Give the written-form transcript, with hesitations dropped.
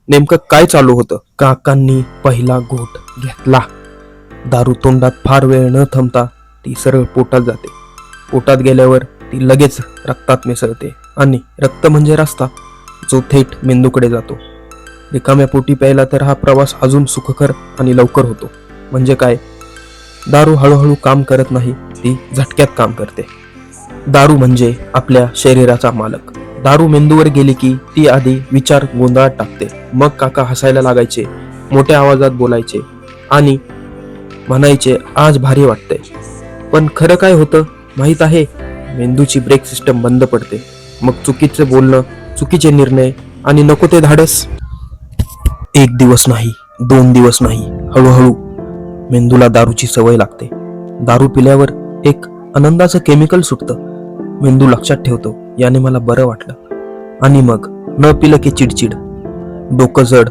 नेमकं काय चालू होतं? काकांनी पहिला घोट घेतला. दारू तोंडात फार वेळ न थांबता ती सरळ पोटात जाते. पोटात गेल्यावर ती लगेच रक्तात मिसळते आणि रक्त म्हणजे रस्ता जो थेट मेंदूकडे जातो. रिकाम्या पोटी प्यायला तर हा प्रवास अजून सुखकर आणि लवकर होतो. म्हणजे काय? दारू हळूहळू काम करत नाही, ती झटक्यात काम करते. दारू म्हणजे आपल्या शरीराचा मालक. दारू मेंदूवर गेली की ती आधी विचार गोंधळात टाकते. मग काका हसायला लागायचे, मोठ्या आवाजात बोलायचे आणि म्हणायचे आज भारी वाटतंय. पण खरं काय होतं माहित आहे? मेंदूची ब्रेक सिस्टम बंद पडते. मग चुकीचं बोलणं, चुकीचे निर्णय आणि नको ते धाडस. 1 दिवस नाही, 2 दिवस नाही, हळूहळू मेंदूला दारूची सवय लागते. दारू पिल्यावर एक आनंदाचं केमिकल सुटतं. मेंदू लक्षात ठेवतो, याने मला बरं वाटलं. आणि मग न पिलं की चिडचिड, डोकं जड,